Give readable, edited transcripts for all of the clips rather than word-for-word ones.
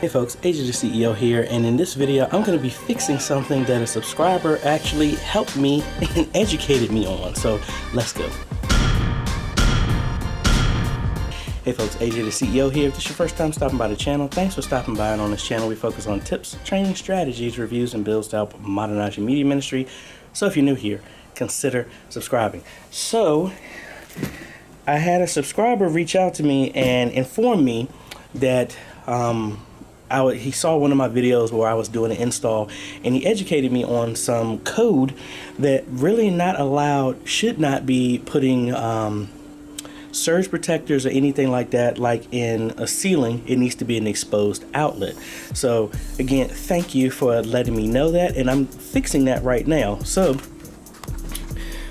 Hey folks, AJaytheCEO here, and in this video I'm going to be fixing something that a subscriber actually helped me and educated me on, so let's go. Hey folks, AJaytheCEO here. If this is your first time stopping by the channel, thanks for stopping by. And on this channel we focus on tips, training, strategies, reviews, and builds to help modernize your media ministry. So if you're new here, consider subscribing. So I had a subscriber reach out to me and inform me that he saw one of my videos where I was doing an install, and he educated me on some code that really not allowed, should not be putting surge protectors or anything like that, like in a ceiling. It needs to be an exposed outlet. So again, thank you for letting me know that, and I'm fixing that right now. So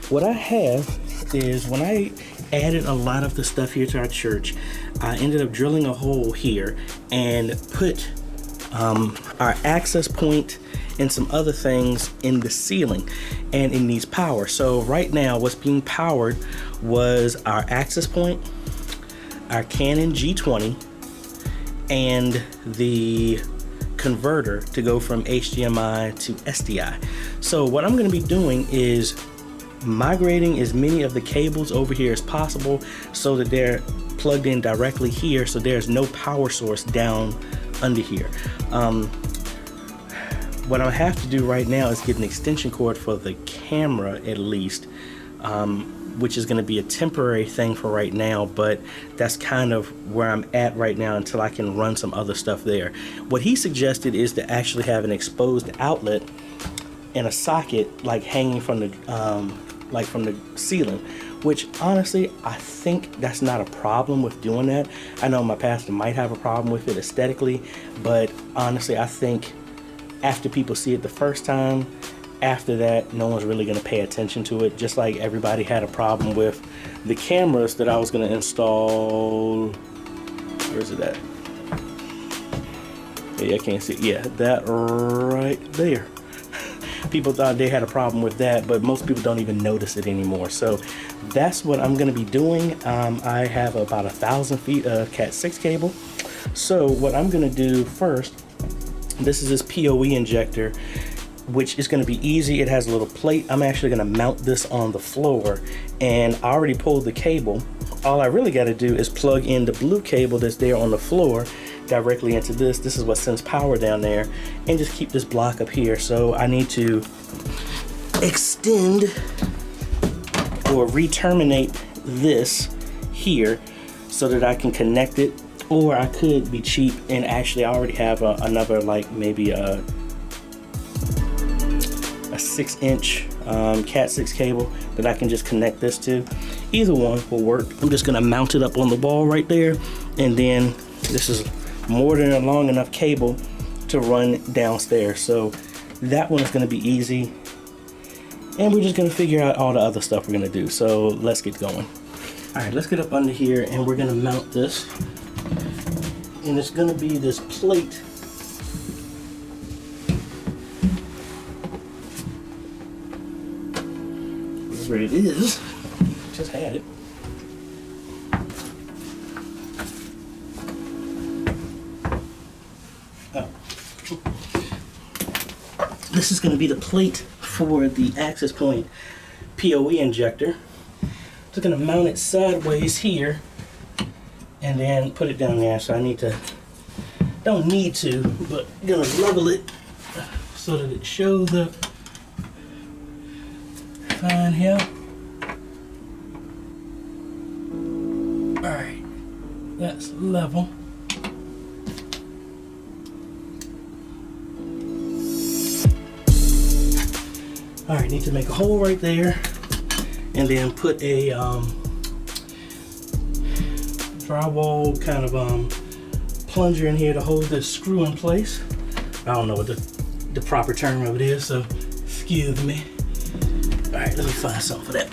what I have is, when I added a lot of the stuff here to our church, I ended up drilling a hole here and put our access point and some other things in the ceiling, and it needs power. So right now what's being powered was our access point, our Canon G20, and the converter to go from HDMI to SDI. So what I'm going to be doing is migrating as many of the cables over here as possible so that they're plugged in directly here, so there's no power source down under here. What I have to do right now is get an extension cord for the camera, at least, which is going to be a temporary thing for right now, but that's kind of where I'm at right now until I can run some other stuff there. What he suggested is to actually have an exposed outlet and a socket like hanging from the from the ceiling, which honestly I think that's not a problem with doing that. I know my pastor might have a problem with it aesthetically, but honestly I think after people see it the first time, after that no one's really going to pay attention to it, just like everybody had a problem with the cameras that I was going to install. Where's it at? Yeah, I can't see it. Yeah, that right there. People thought they had a problem with that, but most people don't even notice it anymore. So that's what I'm going to be doing. I have about 1,000 feet of Cat 6 cable. So what I'm going to do first, this is this PoE injector, which is going to be easy. It has a little plate. I'm actually going to mount this on the floor, and I already pulled the cable. All I really got to do is plug in the blue cable that's there on the floor directly into this. This is what sends power down there, and just keep this block up here. So I need to extend or re-terminate this here so that I can connect it, or I could be cheap and actually I already have another, like maybe a 6-inch Cat 6 cable that I can just connect this to. Either one will work. I'm just gonna mount it up on the wall right there, and then this is more than a long enough cable to run downstairs. So that one is going to be easy, and we're just going to figure out all the other stuff we're going to do. So let's get going. All right, let's get up under here, and we're going to mount this, and it's going to be this plate. Where it is, just had it. This is going to be the plate for the access point PoE injector. Just going to mount it sideways here and then put it down there. So I need to, don't need to, but I'm going to level it so that it shows up fine here. Alright, that's level. Alright, need to make a hole right there, and then put a drywall kind of plunger in here to hold this screw in place. I don't know what the proper term of it is, so excuse me. Alright, let me find something for that.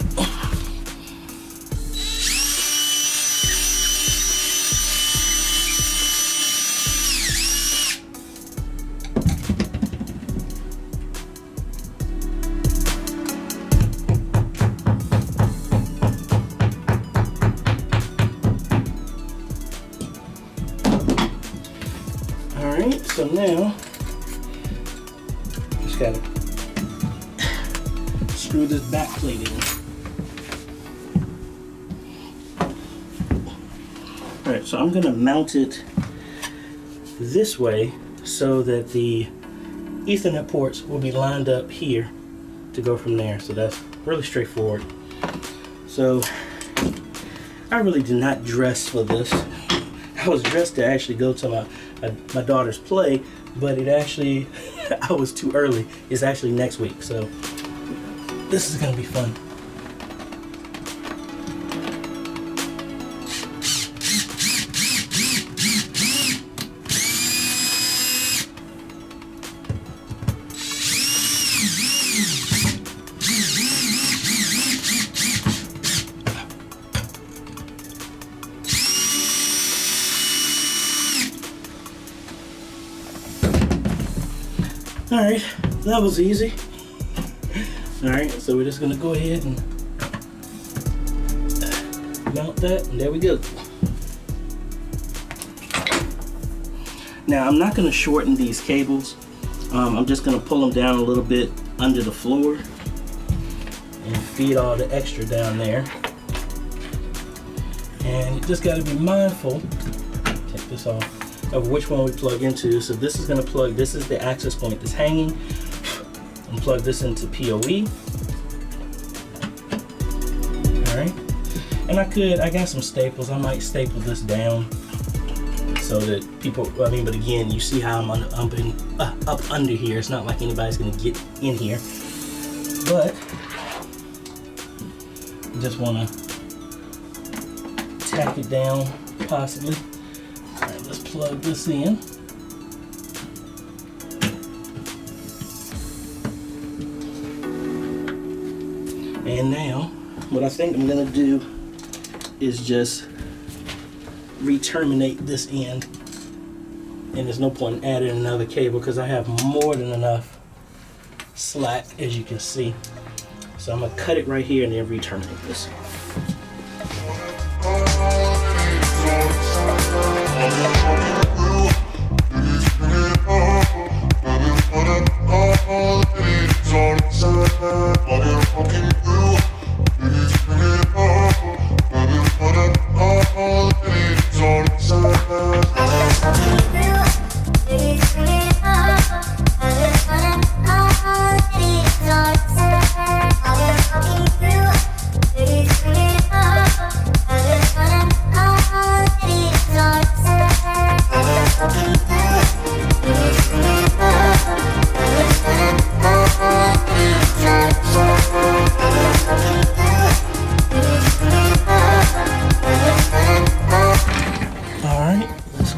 Alright, so now just gotta screw this back plate in. Alright, so I'm gonna mount it this way so that the Ethernet ports will be lined up here to go from there. So that's really straightforward. So I really did not dress for this. I was dressed to actually go to my daughter's play, but it actually, I was too early. It's actually next week, so this is gonna be fun. Alright, that was easy. Alright, so we're just gonna go ahead and mount that, and there we go. Now, I'm not gonna shorten these cables. I'm just gonna pull them down a little bit under the floor and feed all the extra down there. And you just gotta be mindful, take this off, of which one we plug into. So this is going to plug, this is the access point that's hanging, and plug this into PoE. Alright, and I got some staples. I might staple this down so that people, but again, you see how I'm up under here. It's not like anybody's going to get in here, but just want to tack it down possibly. Alright, let's plug this in. And now, what I think I'm going to do is just re-terminate this end. And there's no point in adding another cable because I have more than enough slack, as you can see. So I'm going to cut it right here and then re-terminate this.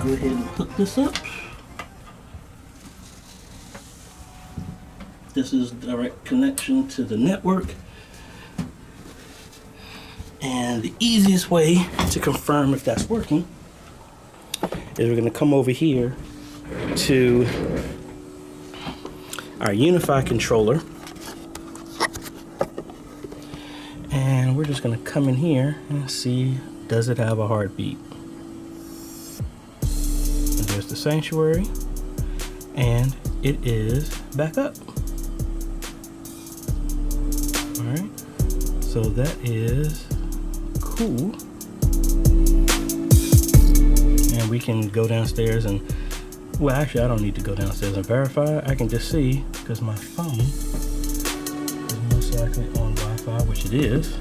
Go ahead and hook this up. This is direct connection to the network. And the easiest way to confirm if that's working is we're going to come over here to our Unify controller. And we're just going to come in here and see, does it have a heartbeat? There's the sanctuary, and it is back up. Alright, so that is cool. And we can go downstairs and, well, actually I don't need to go downstairs and verify. I can just see, because my phone is most likely on Wi-Fi, which it is.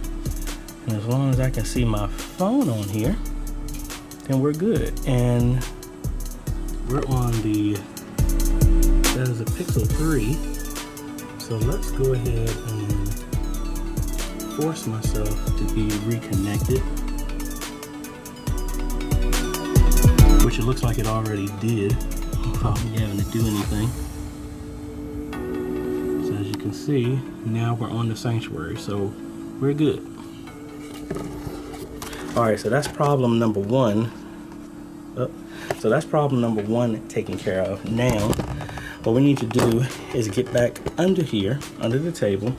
And as long as I can see my phone on here, then we're good. And we're on that is a Pixel 3. So let's go ahead and force myself to be reconnected, which it looks like it already did without me having to do anything. So as you can see, now we're on the sanctuary, so we're good. Alright, so that's problem number one. So that's problem number one taken care of. Now, what we need to do is get back under here, under the table,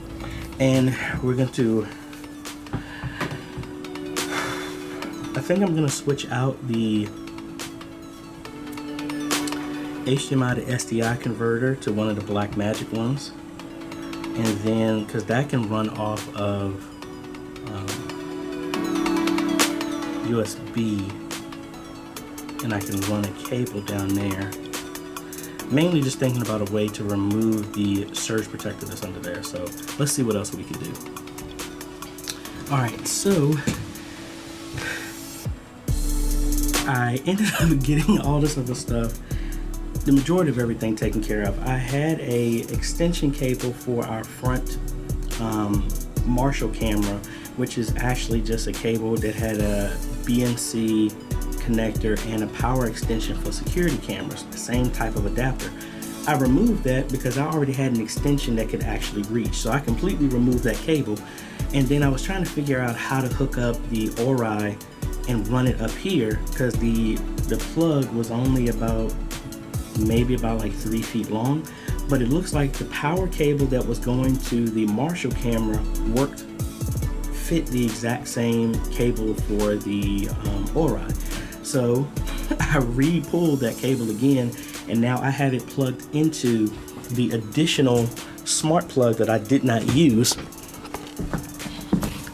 and we're going to, I think I'm going to switch out the HDMI to SDI converter to one of the Blackmagic ones, and then because that can run off of USB, and I can run a cable down there. Mainly just thinking about a way to remove the surge protector that's under there. So let's see what else we can do. All right, so I ended up getting all this other stuff, the majority of everything taken care of. I had a extension cable for our front Marshall camera, which is actually just a cable that had a BNC connector and a power extension for security cameras, the same type of adapter. I removed that because I already had an extension that could actually reach, so I completely removed that cable. And then I was trying to figure out how to hook up the ORI and run it up here, because the plug was only maybe about like 3 feet long, but it looks like the power cable that was going to the Marshall camera fit the exact same cable for the ORI. So I re-pulled that cable again, and now I have it plugged into the additional smart plug that I did not use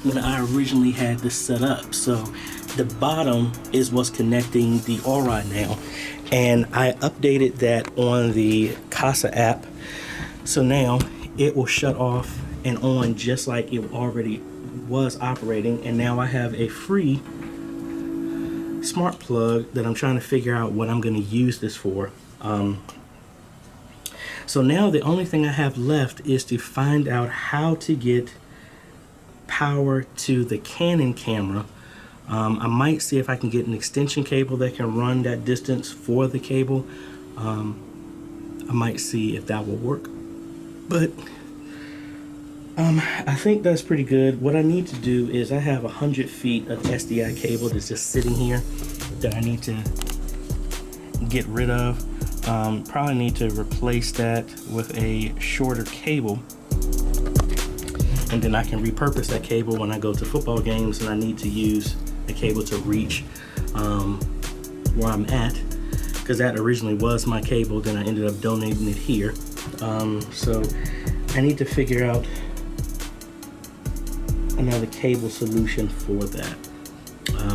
when I originally had this set up. So the bottom is what's connecting the ORI now, and I updated that on the Casa app, so now it will shut off and on just like it already was operating. And now I have a free smart plug that I'm trying to figure out what I'm going to use this for. So now the only thing I have left is to find out how to get power to the Canon camera. I might see if I can get an extension cable that can run that distance for the cable. I might see if that will work, but I think that's pretty good. What I need to do is I have 100 feet of SDI cable that's just sitting here that I need to get rid of. Probably need to replace that with a shorter cable, and then I can repurpose that cable when I go to football games and I need to use a cable to reach where I'm at, because that originally was my cable. Then I ended up donating it here. So I need to figure out another cable solution for that.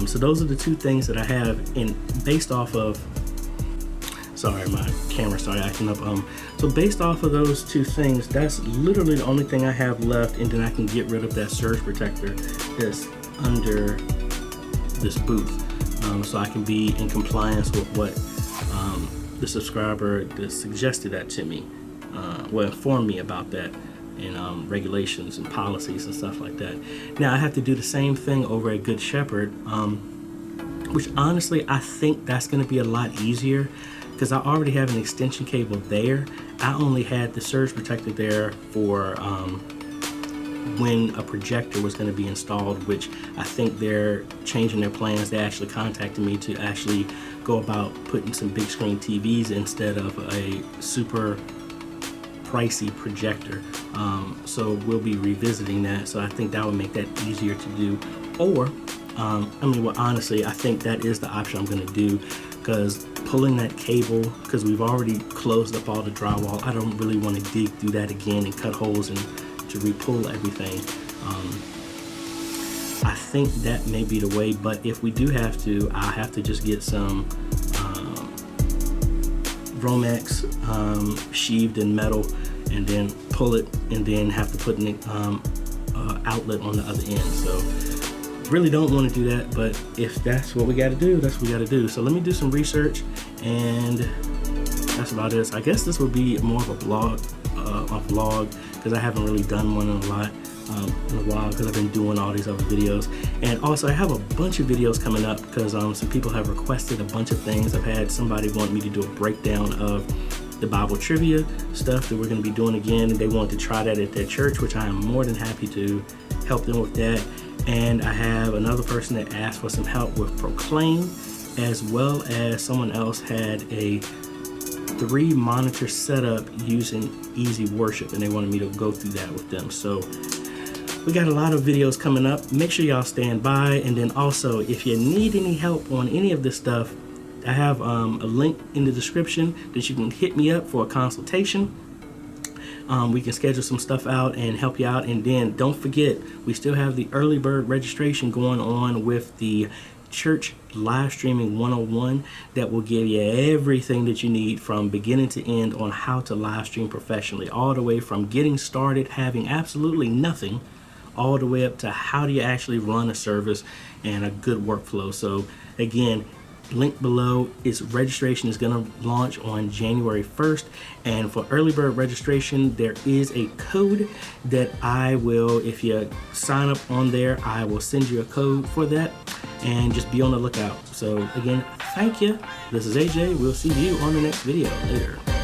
So those are the two things that I have, and based off of, sorry, my camera started acting up. So based off of those two things, that's literally the only thing I have left, and then I can get rid of that surge protector that's under this booth, so I can be in compliance with what the subscriber that suggested that to me, informed me about that, and regulations and policies and stuff like that. Now I have to do the same thing over at Good Shepherd, which honestly I think that's going to be a lot easier, because I already have an extension cable there. I only had the surge protector there for when a projector was going to be installed, which I think they're changing their plans. They actually contacted me to actually go about putting some big screen TVs instead of a super pricey projector. So we'll be revisiting that. So I think that would make that easier to do. Or, I mean, well, honestly, I think that is the option I'm going to do, because pulling that cable, because we've already closed up all the drywall, I don't really want to dig through that again and cut holes and to re-pull everything. I think that may be the way, but if we do have to, I'll have to just get some Romex sheathed in metal, and then pull it, and then have to put an outlet on the other end. So really don't want to do that, but if that's what we got to do, that's what we got to do. So let me do some research, and that's about it. So I guess this will be more of a vlog, because I haven't really done one in a while, because I've been doing all these other videos. And also I have a bunch of videos coming up, because some people have requested a bunch of things. I've had somebody want me to do a breakdown of the Bible trivia stuff that we're going to be doing again, and they want to try that at their church, which I am more than happy to help them with that. And I have another person that asked for some help with Proclaim, as well as someone else had a 3-monitor setup using Easy Worship, and they wanted me to go through that with them. So we got a lot of videos coming up. Make sure y'all stand by. And then also, if you need any help on any of this stuff, I have a link in the description that you can hit me up for a consultation. We can schedule some stuff out and help you out. And then don't forget, we still have the early bird registration going on with the Church Live Streaming 101 that will give you everything that you need from beginning to end on how to live stream professionally, all the way from getting started, having absolutely nothing, all the way up to how do you actually run a service and a good workflow. So again, link below. Its registration is going to launch on January 1st, and for early bird registration there is a code that I will, if you sign up on there, I will send you a code for that, and just be on the lookout. So again, thank you. This is AJ. We'll see you on the next video later.